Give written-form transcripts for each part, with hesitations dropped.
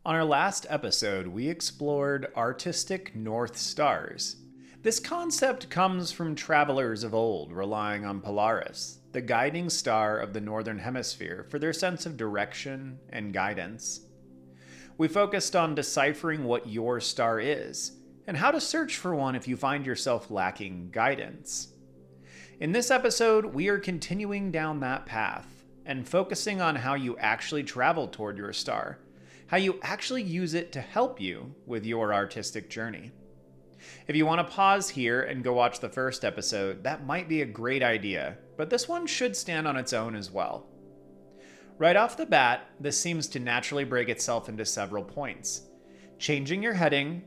On our last episode, we explored artistic North Stars. This concept comes from travelers of old relying on Polaris, the guiding star of the Northern Hemisphere, for their sense of direction and guidance. We focused on deciphering what your star is, and how to search for one if you find yourself lacking guidance. In this episode, we are continuing down that path, and focusing on how you actually travel toward your star, how you actually use it to help you with your artistic journey. If you want to pause here and go watch the first episode, that might be a great idea, but this one should stand on its own as well. Right off the bat, this seems to naturally break itself into several points: changing your heading,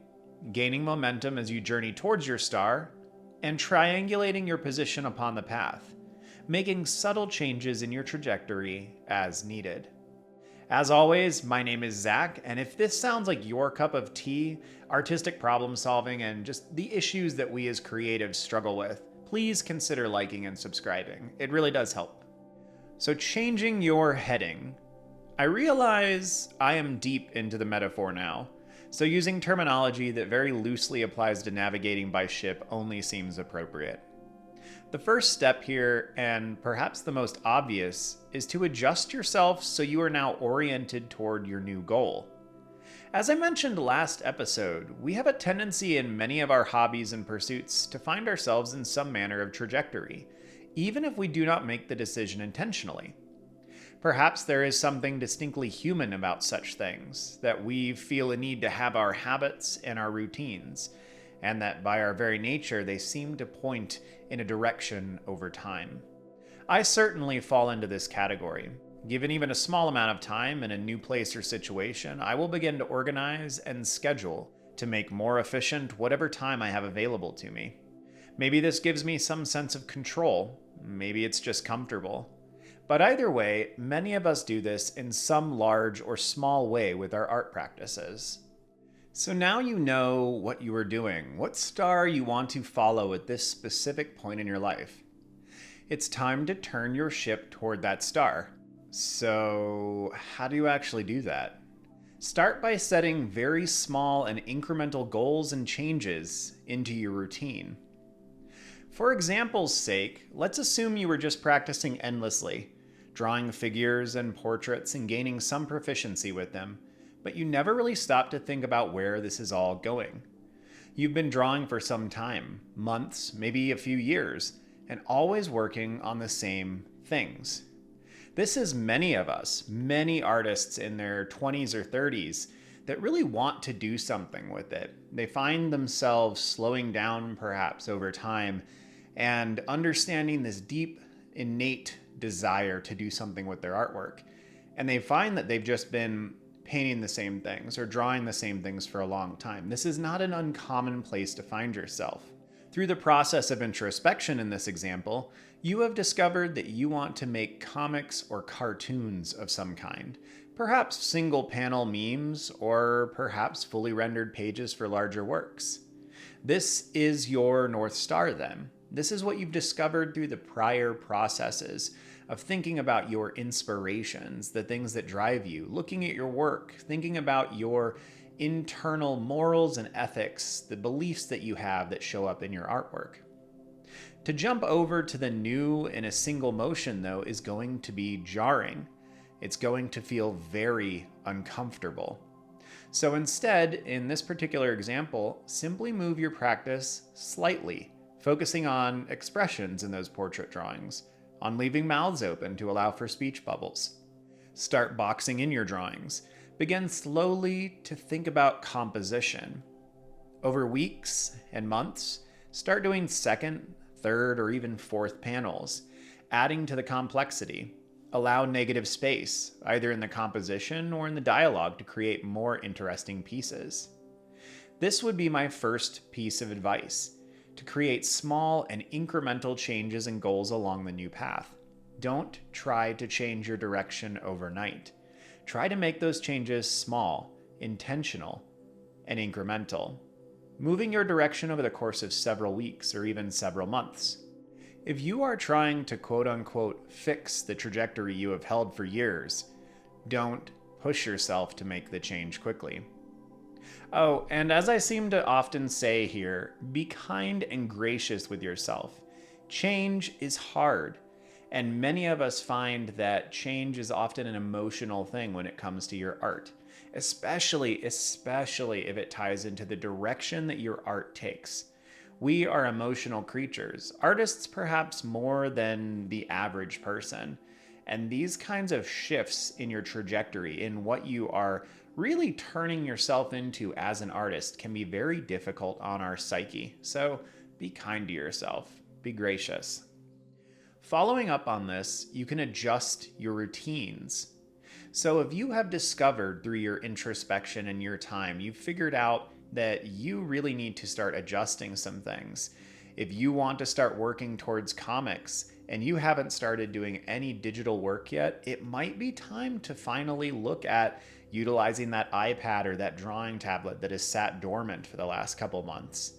gaining momentum as you journey towards your star, and triangulating your position upon the path, making subtle changes in your trajectory as needed. As always, my name is Zach, and if this sounds like your cup of tea, artistic problem solving, and just the issues that we as creatives struggle with, please consider liking and subscribing. It really does help. So, changing your heading. I realize I am deep into the metaphor now, so using terminology that very loosely applies to navigating by ship only seems appropriate. The first step here, and perhaps the most obvious, is to adjust yourself so you are now oriented toward your new goal. As I mentioned last episode, we have a tendency in many of our hobbies and pursuits to find ourselves in some manner of trajectory, even if we do not make the decision intentionally. Perhaps there is something distinctly human about such things, that we feel a need to have our habits and our routines, and that by our very nature they seem to point in a direction over time. I certainly fall into this category. Given even a small amount of time in a new place or situation, I will begin to organize and schedule to make more efficient whatever time I have available to me. Maybe this gives me some sense of control, maybe it's just comfortable. But either way, many of us do this in some large or small way with our art practices. So now you know what you are doing, what star you want to follow at this specific point in your life. It's time to turn your ship toward that star. So how do you actually do that? Start by setting very small and incremental goals and changes into your routine. For example's sake, let's assume you were just practicing endlessly, drawing figures and portraits and gaining some proficiency with them, but you never really stopped to think about where this is all going. You've been drawing for some time, months, maybe a few years, and always working on the same things. This is many of us, many artists in their 20s or 30s that really want to do something with it. They find themselves slowing down perhaps over time and understanding this deep, innate desire to do something with their artwork. And they find that they've just been painting the same things or drawing the same things for a long time. This is not an uncommon place to find yourself. Through the process of introspection in this example, you have discovered that you want to make comics or cartoons of some kind, perhaps single panel memes, or perhaps fully rendered pages for larger works. This is your North Star then. This is what you've discovered through the prior processes of thinking about your inspirations, the things that drive you, looking at your work, thinking about your internal morals and ethics, the beliefs that you have that show up in your artwork. To jump over to the new in a single motion, though, is going to be jarring. It's going to feel very uncomfortable. So instead, in this particular example, simply move your practice slightly, focusing on expressions in those portrait drawings, on leaving mouths open to allow for speech bubbles. Start boxing in your drawings. Begin slowly to think about composition. Over weeks and months, start doing second, third, or even fourth panels, adding to the complexity. Allow negative space, either in the composition or in the dialogue, to create more interesting pieces. This would be my first piece of advice: to create small and incremental changes and goals along the new path. Don't try to change your direction overnight. Try to make those changes small, intentional, and incremental, moving your direction over the course of several weeks or even several months. If you are trying to quote-unquote fix the trajectory you have held for years, don't push yourself to make the change quickly. Oh, and as I seem to often say here, be kind and gracious with yourself. Change is hard, and many of us find that change is often an emotional thing when it comes to your art, especially if it ties into the direction that your art takes. We are emotional creatures, artists perhaps more than the average person. And these kinds of shifts in your trajectory, in what you are really turning yourself into as an artist, can be very difficult on our psyche. So be kind to yourself, be gracious. Following up on this, you can adjust your routines. So if you have discovered through your introspection and your time, you've figured out that you really need to start adjusting some things. If you want to start working towards comics and you haven't started doing any digital work yet, it might be time to finally look at utilizing that iPad or that drawing tablet that has sat dormant for the last couple months.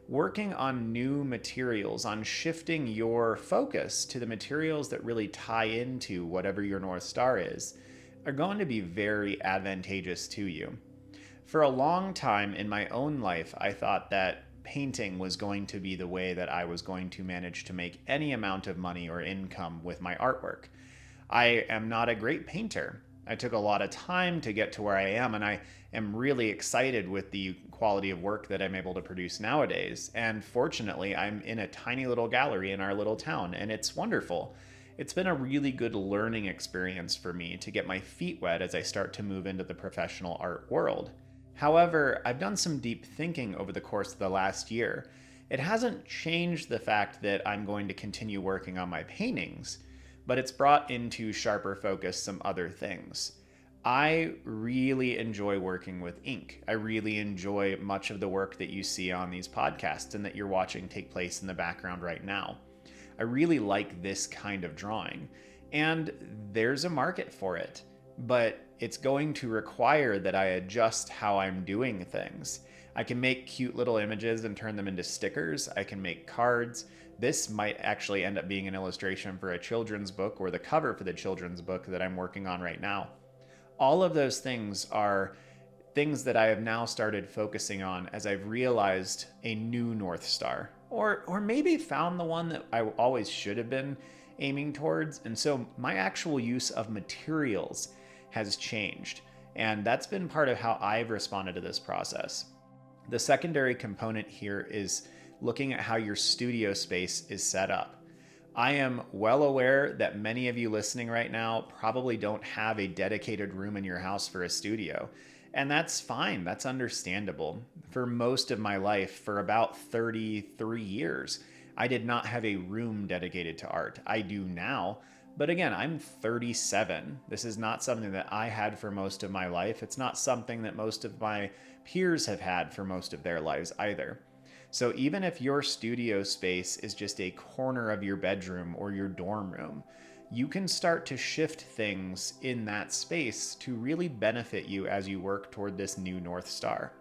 Working on new materials, on shifting your focus to the materials that really tie into whatever your North Star is, are going to be very advantageous to you. For a long time in my own life, I thought that painting was going to be the way that I was going to manage to make any amount of money or income with my artwork. I am not a great painter. I took a lot of time to get to where I am, and I am really excited with the quality of work that I'm able to produce nowadays. And fortunately, I'm in a tiny little gallery in our little town, and it's wonderful. It's been a really good learning experience for me to get my feet wet as I start to move into the professional art world. However, I've done some deep thinking over the course of the last year. It hasn't changed the fact that I'm going to continue working on my paintings, but it's brought into sharper focus some other things. I really enjoy working with ink. I really enjoy much of the work that you see on these podcasts and that you're watching take place in the background right now. I really like this kind of drawing, and there's a market for it, but it's going to require that I adjust how I'm doing things. I can make cute little images and turn them into stickers. I can make cards. This might actually end up being an illustration for a children's book or the cover for the children's book that I'm working on right now. All of those things are things that I have now started focusing on as I've realized a new North Star, or maybe found the one that I always should have been aiming towards. And so my actual use of materials has changed, and that's been part of how I've responded to this process. The secondary component here is looking at how your studio space is set up. I am well aware that many of you listening right now probably don't have a dedicated room in your house for a studio, and that's fine, that's understandable. For most of my life, for about 33 years, I did not have a room dedicated to art. I do now. But again, I'm 37. This is not something that I had for most of my life. It's not something that most of my peers have had for most of their lives either. So even if your studio space is just a corner of your bedroom or your dorm room, you can start to shift things in that space to really benefit you as you work toward this new North Star.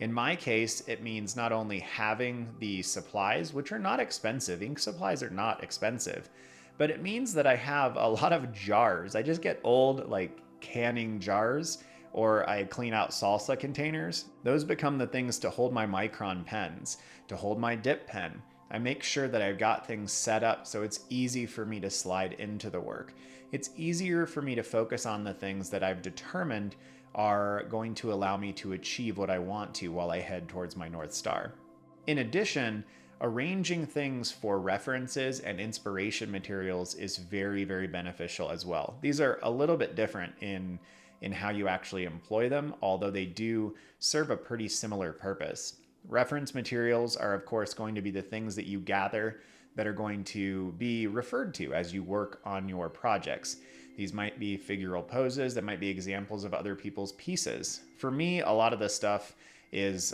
In my case, it means not only having the supplies, which are not expensive, ink supplies are not expensive, but it means that I have a lot of jars. I just get old, canning jars, or I clean out salsa containers. Those become the things to hold my Micron pens, to hold my dip pen. I make sure that I've got things set up so it's easy for me to slide into the work. It's easier for me to focus on the things that I've determined are going to allow me to achieve what I want to while I head towards my North Star. In addition, arranging things for references and inspiration materials is very, very beneficial as well. These are a little bit different in how you actually employ them, although they do serve a pretty similar purpose. Reference materials are, of course, going to be the things that you gather that are going to be referred to as you work on your projects. These might be figural poses, that might be examples of other people's pieces. For me, a lot of this stuff is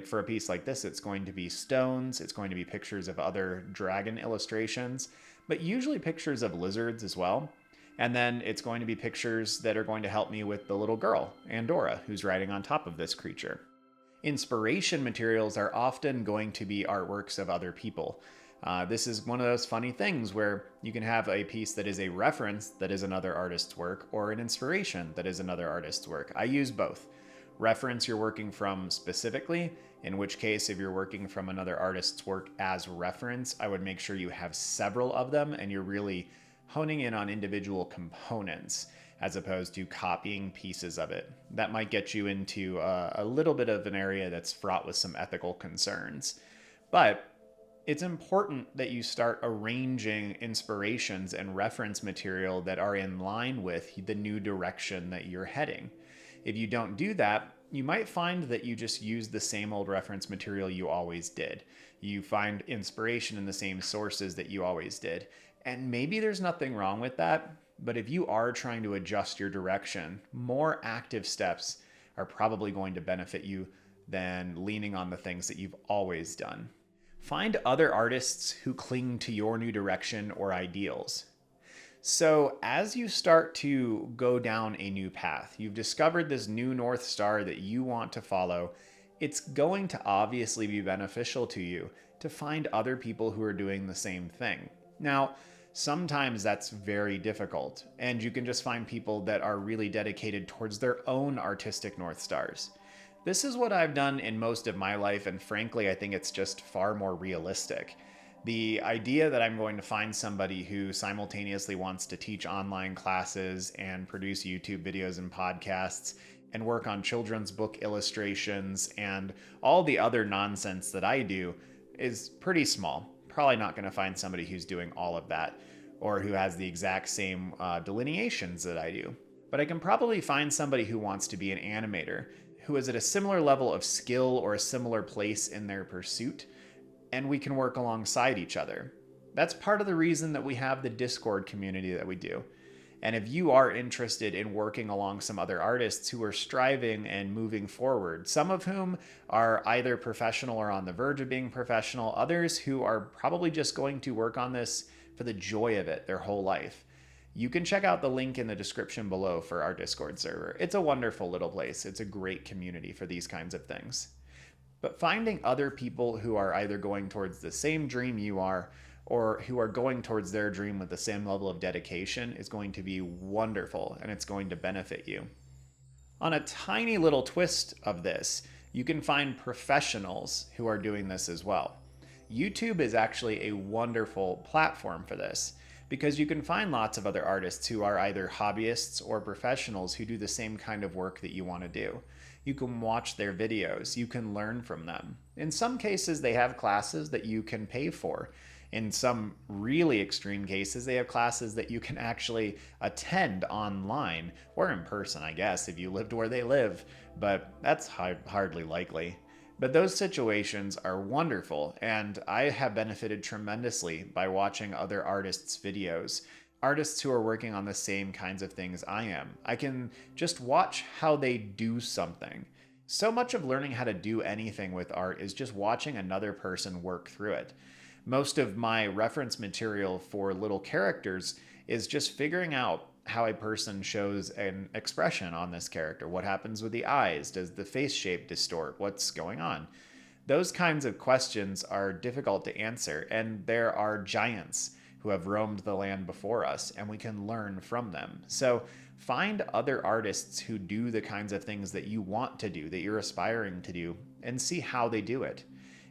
for a piece like this, it's going to be stones, it's going to be pictures of other dragon illustrations, but usually pictures of lizards as well. And then it's going to be pictures that are going to help me with the little girl, Andorra, who's riding on top of this creature. Inspiration materials are often going to be artworks of other people. This is one of those funny things where you can have a piece that is a reference that is another artist's work, or an inspiration that is another artist's work. I use both. Reference you're working from specifically, in which case if you're working from another artist's work as reference, I would make sure you have several of them and you're really honing in on individual components as opposed to copying pieces of it. That might get you into a little bit of an area that's fraught with some ethical concerns. But it's important that you start arranging inspirations and reference material that are in line with the new direction that you're heading. If you don't do that, you might find that you just use the same old reference material you always did. You find inspiration in the same sources that you always did. And maybe there's nothing wrong with that, but if you are trying to adjust your direction, more active steps are probably going to benefit you than leaning on the things that you've always done. Find other artists who cling to your new direction or ideals. So as you start to go down a new path, you've discovered this new North Star that you want to follow, it's going to obviously be beneficial to you to find other people who are doing the same thing. Now, sometimes that's very difficult, and you can just find people that are really dedicated towards their own artistic North Stars. This is what I've done in most of my life, and frankly, I think it's just far more realistic. The idea that I'm going to find somebody who simultaneously wants to teach online classes and produce YouTube videos and podcasts and work on children's book illustrations and all the other nonsense that I do is pretty small. Probably not going to find somebody who's doing all of that or who has the exact same delineations that I do. But I can probably find somebody who wants to be an animator, who is at a similar level of skill or a similar place in their pursuit, and we can work alongside each other. That's part of the reason that we have the Discord community that we do. And if you are interested in working along some other artists who are striving and moving forward, some of whom are either professional or on the verge of being professional, others who are probably just going to work on this for the joy of it their whole life, you can check out the link in the description below for our Discord server. It's a wonderful little place. It's a great community for these kinds of things. But finding other people who are either going towards the same dream you are or who are going towards their dream with the same level of dedication is going to be wonderful, and it's going to benefit you. On a tiny little twist of this, you can find professionals who are doing this as well. YouTube is actually a wonderful platform for this because you can find lots of other artists who are either hobbyists or professionals who do the same kind of work that you want to do. You can watch their videos, you can learn from them. In some cases, they have classes that you can pay for. In some really extreme cases, they have classes that you can actually attend online or in person, I guess, if you lived where they live, but that's hardly likely. But those situations are wonderful, and I have benefited tremendously by watching other artists' videos. Artists who are working on the same kinds of things I am. I can just watch how they do something. So much of learning how to do anything with art is just watching another person work through it. Most of my reference material for little characters is just figuring out how a person shows an expression on this character. What happens with the eyes? Does the face shape distort? What's going on? Those kinds of questions are difficult to answer, and there are giants who have roamed the land before us, and we can learn from them. So find other artists who do the kinds of things that you want to do, that you're aspiring to do, and see how they do it.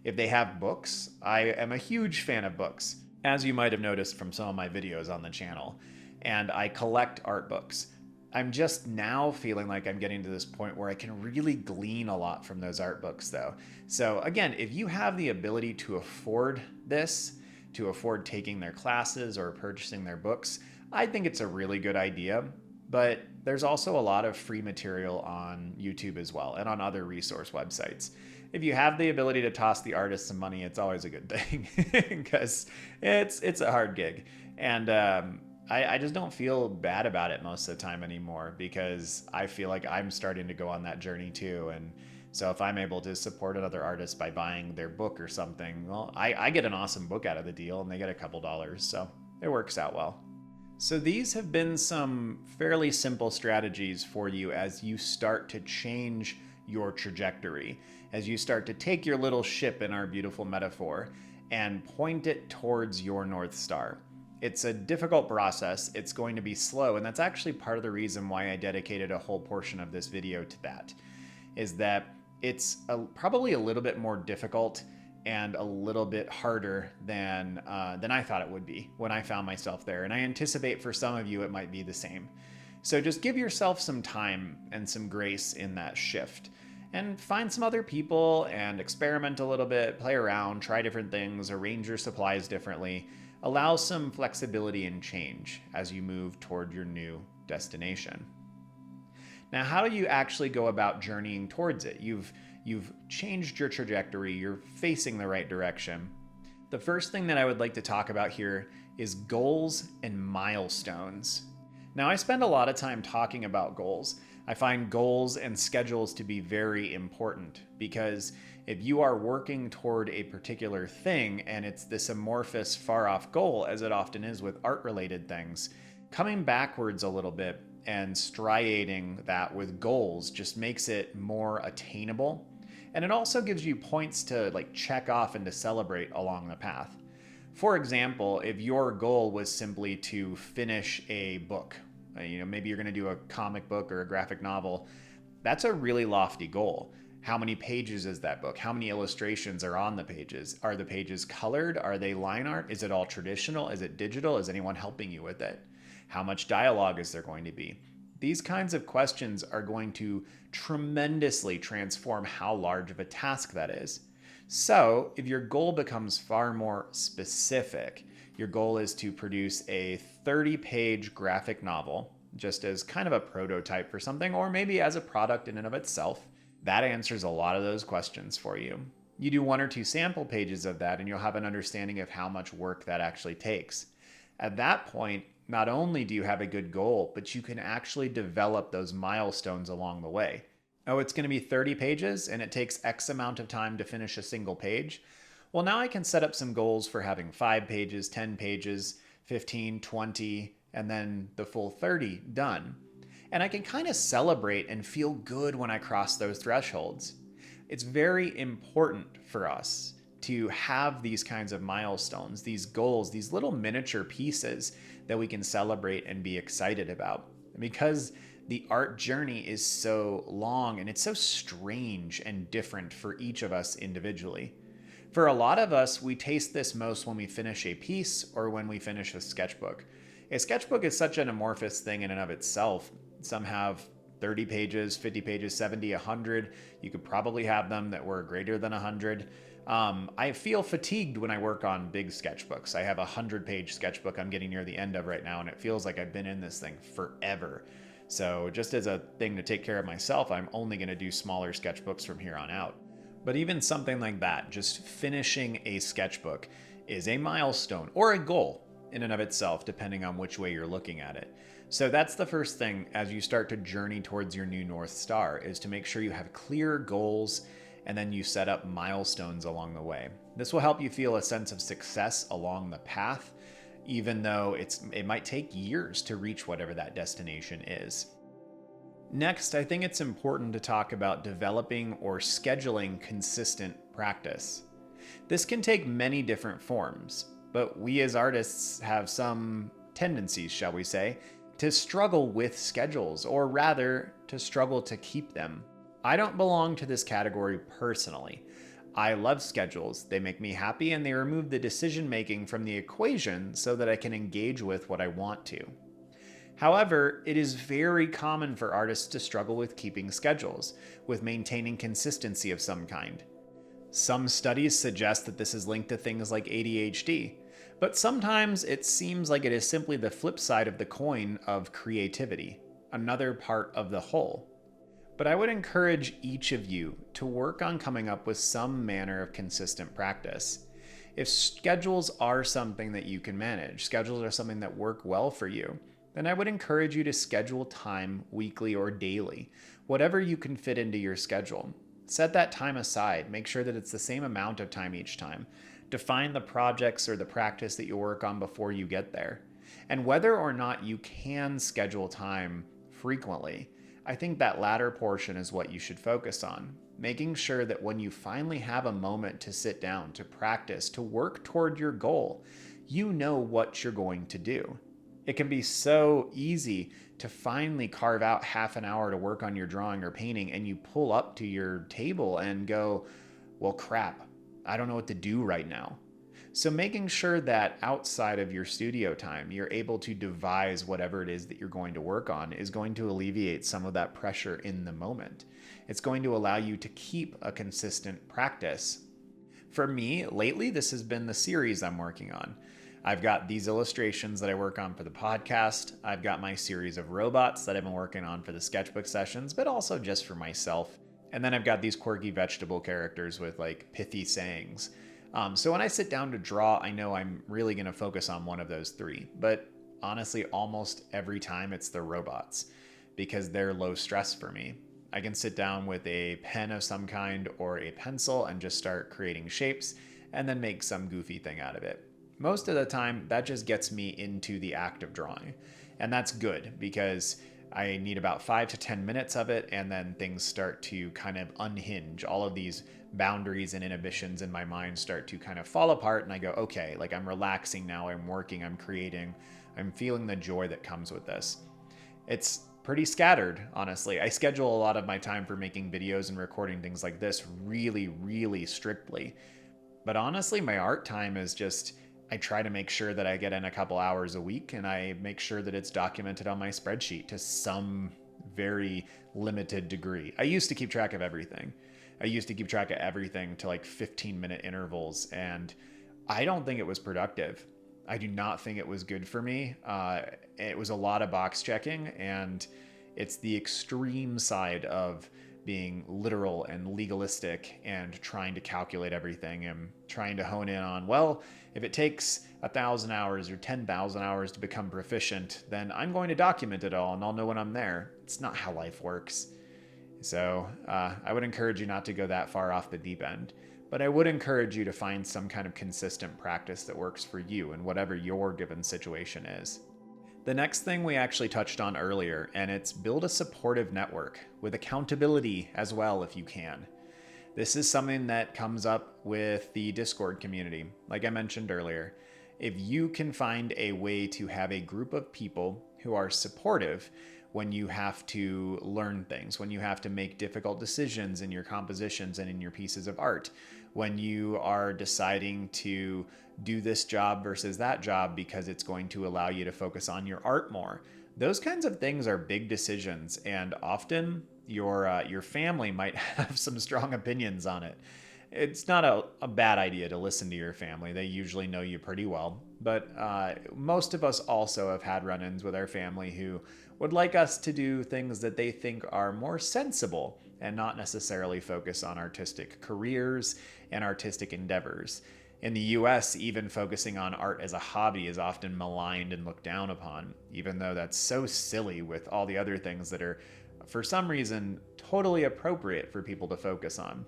If they have books, I am a huge fan of books, as you might have noticed from some of my videos on the channel, and I collect art books. I'm just now feeling like I'm getting to this point where I can really glean a lot from those art books though. So again, if you have the ability to afford this, to afford taking their classes or purchasing their books, I think it's a really good idea. But there's also a lot of free material on YouTube as well and on other resource websites. If you have the ability to toss the artist some money, it's always a good thing because it's a hard gig. And I just don't feel bad about it most of the time anymore because I feel like I'm starting to go on that journey too. And so if I'm able to support another artist by buying their book or something, well, I get an awesome book out of the deal and they get a couple dollars. So it works out well. So these have been some fairly simple strategies for you as you start to change your trajectory, as you start to take your little ship in our beautiful metaphor and point it towards your North Star. It's a difficult process, it's going to be slow, and that's actually part of the reason why I dedicated a whole portion of this video to that, is that it's probably a little bit more difficult and a little bit harder than I thought it would be when I found myself there. And I anticipate for some of you it might be the same. So just give yourself some time and some grace in that shift. And find some other people and experiment a little bit, play around, try different things, arrange your supplies differently. Allow some flexibility and change as you move toward your new destination. Now, how do you actually go about journeying towards it? You've changed your trajectory, you're facing the right direction. The first thing that I would like to talk about here is goals and milestones. Now, I spend a lot of time talking about goals. I find goals and schedules to be very important because if you are working toward a particular thing and it's this amorphous, far-off goal, as it often is with art-related things, coming backwards a little bit and striating that with goals just makes it more attainable. And it also gives you points to check off and to celebrate along the path. For example, if your goal was simply to finish a book, maybe you're going to do a comic book or a graphic novel, that's a really lofty goal. How many pages is that book? How many illustrations are on the pages? Are the pages colored? Are they line art? Is it all traditional? Is it digital? Is anyone helping you with it? How much dialogue is there going to be? These kinds of questions are going to tremendously transform how large of a task that is. So if your goal becomes far more specific, your goal is to produce a 30-page graphic novel, just as kind of a prototype for something, or maybe as a product in and of itself, that answers a lot of those questions for you. You do 1 or 2 sample pages of that and you'll have an understanding of how much work that actually takes. At that point, not only do you have a good goal, but you can actually develop those milestones along the way. Oh, it's going to be 30 pages and it takes X amount of time to finish a single page. Well, now I can set up some goals for having 5 pages, 10 pages, 15, 20, and then the full 30 done. And I can kind of celebrate and feel good when I cross those thresholds. It's very important for us to have these kinds of milestones, these goals, these little miniature pieces that we can celebrate and be excited about. Because the art journey is so long and it's so strange and different for each of us individually. For a lot of us, we taste this most when we finish a piece or when we finish a sketchbook. A sketchbook is such an amorphous thing in and of itself. Some have 30 pages, 50 pages, 70, 100. You could probably have them that were greater than 100. I feel fatigued when I work on big sketchbooks. I have a 100-page sketchbook I'm getting near the end of right now, and it feels like I've been in this thing forever. So just as a thing to take care of myself, I'm only going to do smaller sketchbooks from here on out. But even something like that, just finishing a sketchbook, is a milestone or a goal in and of itself, depending on which way you're looking at it. So that's the first thing as you start to journey towards your new North Star, is to make sure you have clear goals and then you set up milestones along the way. This will help you feel a sense of success along the path, even though it might take years to reach whatever that destination is. Next, I think it's important to talk about developing or scheduling consistent practice. This can take many different forms, but we as artists have some tendencies, shall we say, to struggle with schedules, or rather, to struggle to keep them. I don't belong to this category personally. I love schedules. They make me happy and they remove the decision-making from the equation so that I can engage with what I want to. However, it is very common for artists to struggle with keeping schedules, with maintaining consistency of some kind. Some studies suggest that this is linked to things like ADHD, but sometimes it seems like it is simply the flip side of the coin of creativity, another part of the whole. But I would encourage each of you to work on coming up with some manner of consistent practice. If schedules are something that you can manage, schedules are something that work well for you, then I would encourage you to schedule time weekly or daily, whatever you can fit into your schedule. Set that time aside. Make sure that it's the same amount of time each time. Define the projects or the practice that you work on before you get there. And whether or not you can schedule time frequently, I think that latter portion is what you should focus on. Making sure that when you finally have a moment to sit down, to practice, to work toward your goal, you know what you're going to do. It can be so easy to finally carve out half an hour to work on your drawing or painting, and you pull up to your table and go, well, crap, I don't know what to do right now. So making sure that outside of your studio time, you're able to devise whatever it is that you're going to work on is going to alleviate some of that pressure in the moment. It's going to allow you to keep a consistent practice. For me, lately, this has been the series I'm working on. I've got these illustrations that I work on for the podcast. I've got my series of robots that I've been working on for the sketchbook sessions, but also just for myself. And then I've got these quirky vegetable characters with like pithy sayings. So when I sit down to draw, I know I'm really going to focus on one of those three. But honestly, almost every time it's the robots because they're low stress for me. I can sit down with a pen of some kind or a pencil and just start creating shapes and then make some goofy thing out of it. Most of the time, that just gets me into the act of drawing. And that's good because I need about 5 to 10 minutes of it, and then things start to kind of unhinge. All of these boundaries and inhibitions in my mind start to kind of fall apart, and I go, okay, like I'm relaxing now, I'm working, I'm creating, I'm feeling the joy that comes with this. It's pretty scattered, honestly. I schedule a lot of my time for making videos and recording things like this really, really strictly. But honestly, my art time is just, I try to make sure that I get in a couple hours a week, and I make sure that it's documented on my spreadsheet to some very limited degree. I used to keep track of everything. I used to keep track of everything to like 15-minute intervals, and I don't think it was productive. I do not think it was good for me. It was a lot of box checking, and it's the extreme side of being literal and legalistic and trying to calculate everything and trying to hone in on, well, if it takes 1,000 hours or 10,000 hours to become proficient, then I'm going to document it all and I'll know when I'm there. It's not how life works. So I would encourage you not to go that far off the deep end, but I would encourage you to find some kind of consistent practice that works for you in whatever your given situation is. The next thing we actually touched on earlier, and it's build a supportive network with accountability as well if you can. This is something that comes up with the Discord community, like I mentioned earlier. If you can find a way to have a group of people who are supportive when you have to learn things, when you have to make difficult decisions in your compositions and in your pieces of art, when you are deciding to do this job versus that job because it's going to allow you to focus on your art more. Those kinds of things are big decisions, and often your family might have some strong opinions on it. It's not a bad idea to listen to your family. They usually know you pretty well. But most of us also have had run-ins with our family who would like us to do things that they think are more sensible and not necessarily focus on artistic careers and artistic endeavors. In the US, even focusing on art as a hobby is often maligned and looked down upon, even though that's so silly with all the other things that are, for some reason, totally appropriate for people to focus on.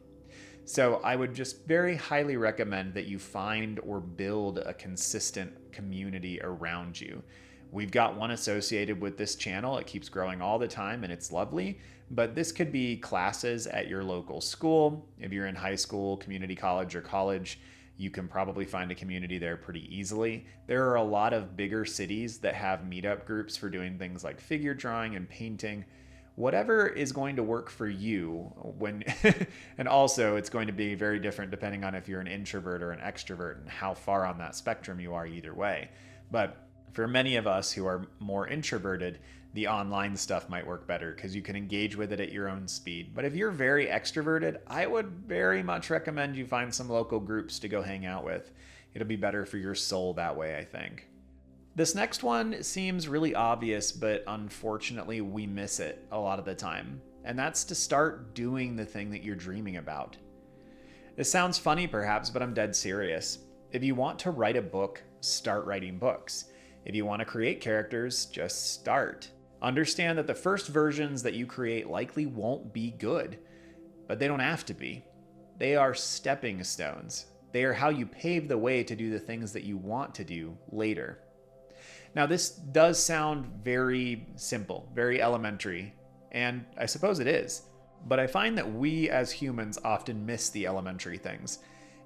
So I would just very highly recommend that you find or build a consistent community around you. We've got one associated with this channel. It keeps growing all the time and it's lovely, but this could be classes at your local school. If you're in high school, community college, or college, you can probably find a community there pretty easily. There are a lot of bigger cities that have meetup groups for doing things like figure drawing and painting. Whatever is going to work for you when, and also it's going to be very different depending on if you're an introvert or an extrovert and how far on that spectrum you are either way. But for many of us who are more introverted, the online stuff might work better because you can engage with it at your own speed. But if you're very extroverted, I would very much recommend you find some local groups to go hang out with. It'll be better for your soul that way, I think. This next one seems really obvious, but unfortunately we miss it a lot of the time. And that's to start doing the thing that you're dreaming about. This sounds funny perhaps, but I'm dead serious. If you want to write a book, start writing books. If you want to create characters, just start. Understand that the first versions that you create likely won't be good, but they don't have to be. They are stepping stones. They are how you pave the way to do the things that you want to do later. Now, this does sound very simple, very elementary, And I suppose it is. But I find that we as humans often miss the elementary things.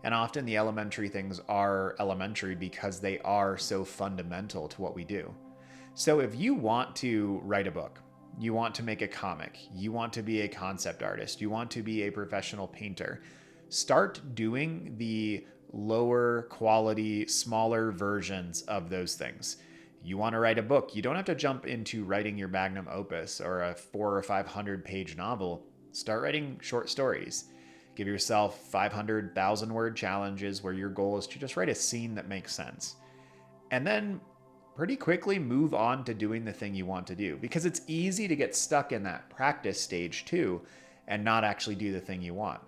And often the elementary things are elementary because they are so fundamental to what we do. So if you want to write a book, you want to make a comic, you want to be a concept artist, you want to be a professional painter, start doing the lower quality, smaller versions of those things. You want to write a book, you don't have to jump into writing your magnum opus or a 400 or 500 page novel. Start writing short stories. Give yourself 500,000 word challenges where your goal is to just write a scene that makes sense. And then pretty quickly move on to doing the thing you want to do, because it's easy to get stuck in that practice stage too and not actually do the thing you want.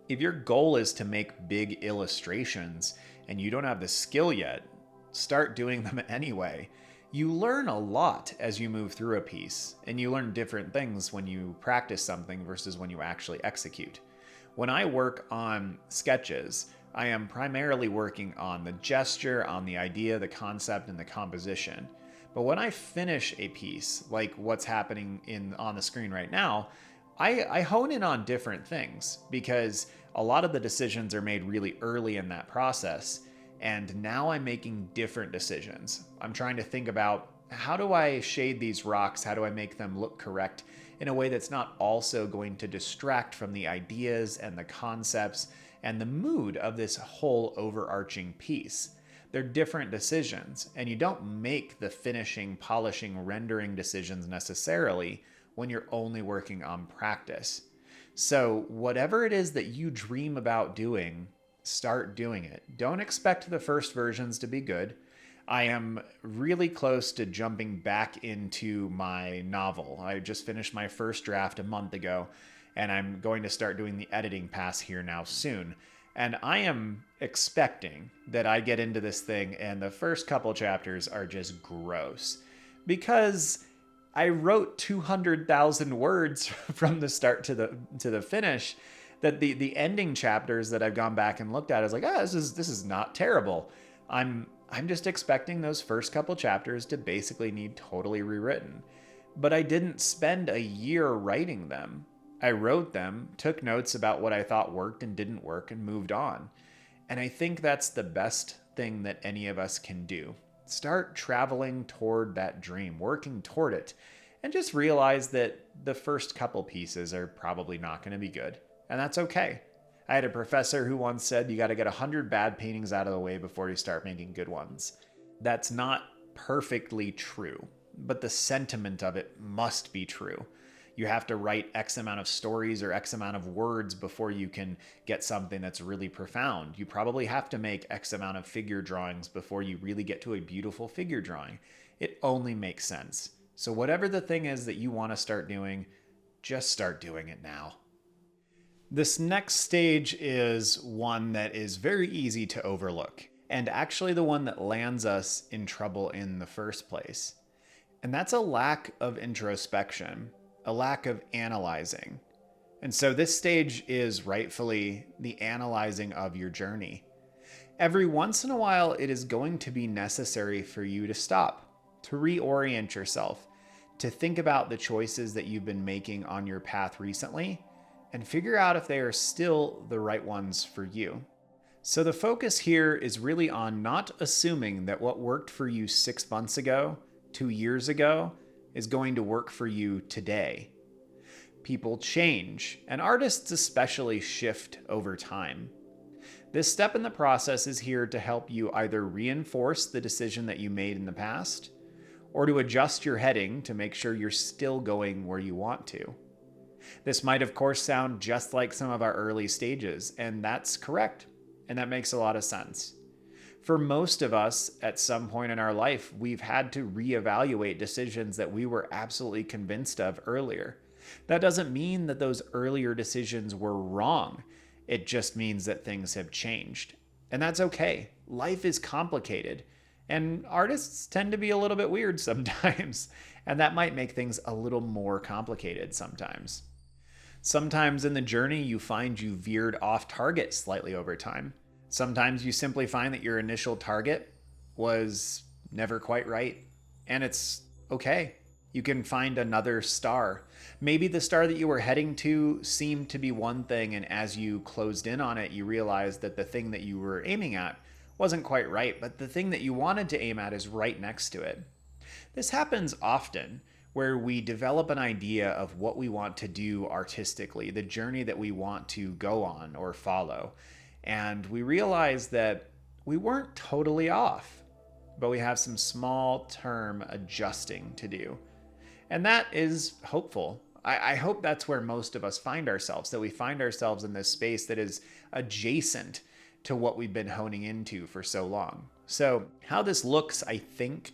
If your goal is to make big illustrations and you don't have the skill yet, start doing them anyway. You learn a lot as you move through a piece, and you learn different things when you practice something versus when you actually execute. When I work on sketches, I am primarily working on the gesture, on the idea, the concept, and the composition. But when I finish a piece, like what's happening on the screen right now, I hone in on different things, because a lot of the decisions are made really early in that process. And now I'm making different decisions. I'm trying to think about, how do I shade these rocks? How do I make them look correct in a way that's not also going to distract from the ideas and the concepts and the mood of this whole overarching piece? They're different decisions, and you don't make the finishing, polishing, rendering decisions necessarily when you're only working on practice. So whatever it is that you dream about doing, start doing it. Don't expect the first versions to be good. I am really close to jumping back into my novel. I just finished my first draft a month ago, and I'm going to start doing the editing pass here now soon. And I am expecting that I get into this thing and the first couple chapters are just gross, because I wrote 200,000 words from the start to the finish, that the ending chapters that I've gone back and looked at is like, this is not terrible. I'm just expecting those first couple chapters to basically need totally rewritten. But I didn't spend a year writing them. I wrote them, took notes about what I thought worked and didn't work, and moved on. And I think that's the best thing that any of us can do. Start traveling toward that dream, working toward it, and just realize that the first couple pieces are probably not going to be good. And that's okay. I had a professor who once said you got to get 100 bad paintings out of the way before you start making good ones. That's not perfectly true, but the sentiment of it must be true. You have to write X amount of stories or X amount of words before you can get something that's really profound. You probably have to make X amount of figure drawings before you really get to a beautiful figure drawing. It only makes sense. So whatever the thing is that you want to start doing, just start doing it now. This next stage is one that is very easy to overlook, and actually the one that lands us in trouble in the first place. And that's a lack of introspection, a lack of analyzing. And so this stage is rightfully the analyzing of your journey. Every once in a while, it is going to be necessary for you to stop, to reorient yourself, to think about the choices that you've been making on your path recently, and figure out if they are still the right ones for you. So the focus here is really on not assuming that what worked for you 6 months ago, 2 years ago, is going to work for you today. People change, and artists especially shift over time. This step in the process is here to help you either reinforce the decision that you made in the past, or to adjust your heading to make sure you're still going where you want to. This might, of course, sound just like some of our early stages, and that's correct, and that makes a lot of sense. For most of us, at some point in our life, we've had to reevaluate decisions that we were absolutely convinced of earlier. That doesn't mean that those earlier decisions were wrong. It just means that things have changed. And that's okay. Life is complicated, and artists tend to be a little bit weird sometimes, and that might make things a little more complicated sometimes. Sometimes in the journey, you find you veered off target slightly over time. Sometimes you simply find that your initial target was never quite right, and it's okay. You can find another star. Maybe the star that you were heading to seemed to be one thing, and as you closed in on it, you realized that the thing that you were aiming at wasn't quite right, but the thing that you wanted to aim at is right next to it. This happens often where we develop an idea of what we want to do artistically, the journey that we want to go on or follow. And we realize that we weren't totally off, but we have some small term adjusting to do. And that is hopeful. I hope that's where most of us find ourselves, that we find ourselves in this space that is adjacent to what we've been honing into for so long. So, how this looks, I think,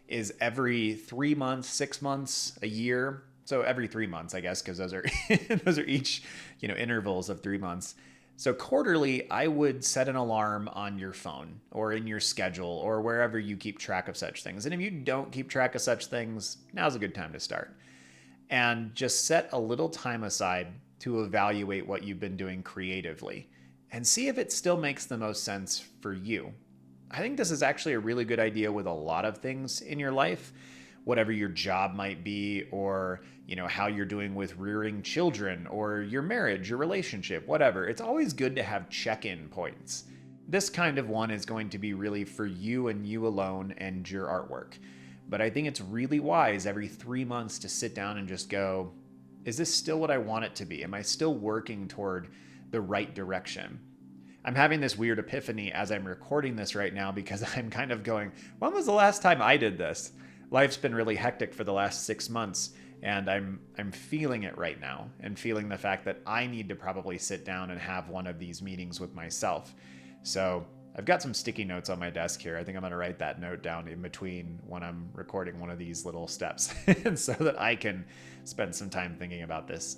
is every 3 months, 6 months, a year. So every 3 months, I guess, because those are those are each, intervals of 3 months. So quarterly, I would set an alarm on your phone or in your schedule or wherever you keep track of such things. And if you don't keep track of such things, now's a good time to start. And just set a little time aside to evaluate what you've been doing creatively and see if it still makes the most sense for you. I think this is actually a really good idea with a lot of things in your life, whatever your job might be, or how you're doing with rearing children, or your marriage, your relationship, whatever. It's always good to have check-in points. This kind of one is going to be really for you and you alone and your artwork. But I think it's really wise every 3 months to sit down and just go, is this still what I want it to be? Am I still working toward the right direction? I'm having this weird epiphany as I'm recording this right now because I'm kind of going, when was the last time I did this? Life's been really hectic for the last 6 months, and I'm feeling it right now and feeling the fact that I need to probably sit down and have one of these meetings with myself. So I've got some sticky notes on my desk here. I think I'm going to write that note down in between when I'm recording one of these little steps so that I can spend some time thinking about this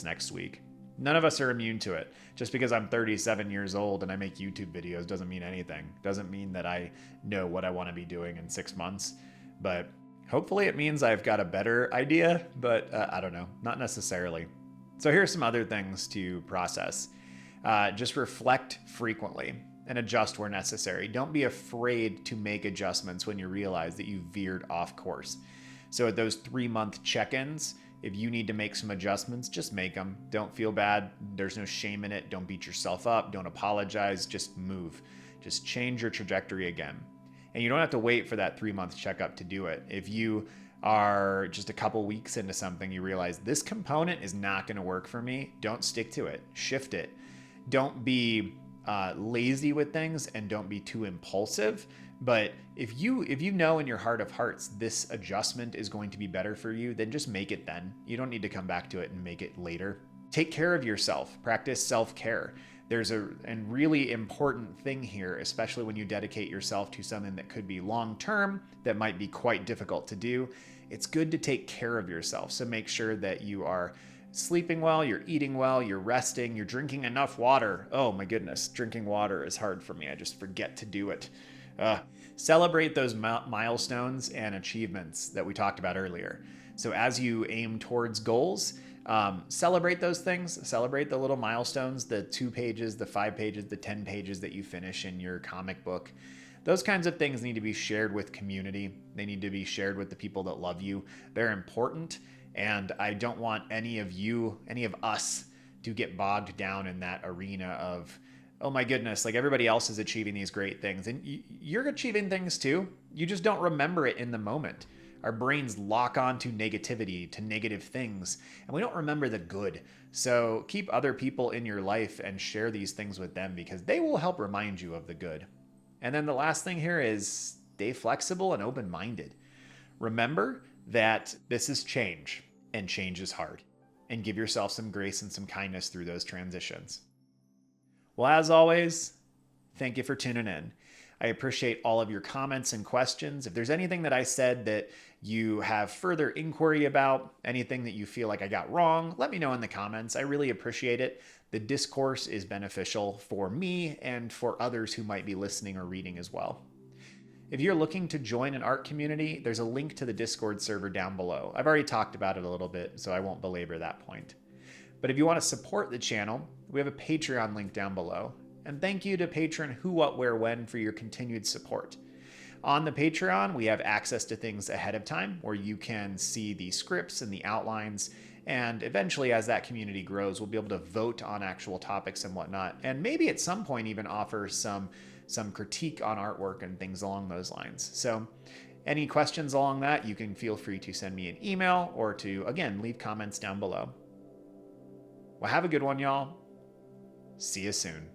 next week. None of us are immune to it. Just because I'm 37 years old and I make YouTube videos doesn't mean anything. Doesn't mean that I know what I want to be doing in 6 months. But hopefully it means I've got a better idea, but I don't know, not necessarily. So here's some other things to process. Just reflect frequently and adjust where necessary. Don't be afraid to make adjustments when you realize that you veered off course. So at those 3-month check-ins, if you need to make some adjustments, just make them. Don't feel bad. There's no shame in it. Don't beat yourself up. Don't apologize. Just move. Just change your trajectory again. And you don't have to wait for that 3-month checkup to do it. If you are just a couple weeks into something, you realize this component is not going to work for me, don't stick to it. Shift it. Don't be lazy with things, and don't be too impulsive. But if you know in your heart of hearts this adjustment is going to be better for you, then just make it then. You don't need to come back to it and make it later. Take care of yourself. Practice self-care. There's a really important thing here, especially when you dedicate yourself to something that could be long-term, that might be quite difficult to do. It's good to take care of yourself. So make sure that you are sleeping well, you're eating well, you're resting, you're drinking enough water. Oh my goodness, drinking water is hard for me. I just forget to do it. Celebrate those milestones and achievements that we talked about earlier. So as you aim towards goals, celebrate those things. Celebrate the little milestones, the 2 pages, the 5 pages, the 10 pages that you finish in your comic book. Those kinds of things need to be shared with community. They need to be shared with the people that love you. They're important, and I don't want any of us to get bogged down in that arena of, oh my goodness, like everybody else is achieving these great things. And you're achieving things too. You just don't remember it in the moment. Our brains lock on to negativity, to negative things, and we don't remember the good. So keep other people in your life and share these things with them because they will help remind you of the good. And then the last thing here is stay flexible and open-minded. Remember that this is change, and change is hard. And give yourself some grace and some kindness through those transitions. Well, as always, thank you for tuning in. I appreciate all of your comments and questions. If there's anything that I said that you have further inquiry about, anything that you feel like I got wrong, let me know in the comments. I really appreciate it. The discourse is beneficial for me and for others who might be listening or reading as well. If you're looking to join an art community, there's a link to the Discord server down below. I've already talked about it a little bit, so I won't belabor that point. But if you want to support the channel, we have a Patreon link down below. And thank you to patron Who, What, Where, When for your continued support. On the Patreon, we have access to things ahead of time where you can see the scripts and the outlines. And eventually, as that community grows, we'll be able to vote on actual topics and whatnot. And maybe at some point even offer some critique on artwork and things along those lines. So any questions along that, you can feel free to send me an email or to, again, leave comments down below. Well, have a good one, y'all. See you soon.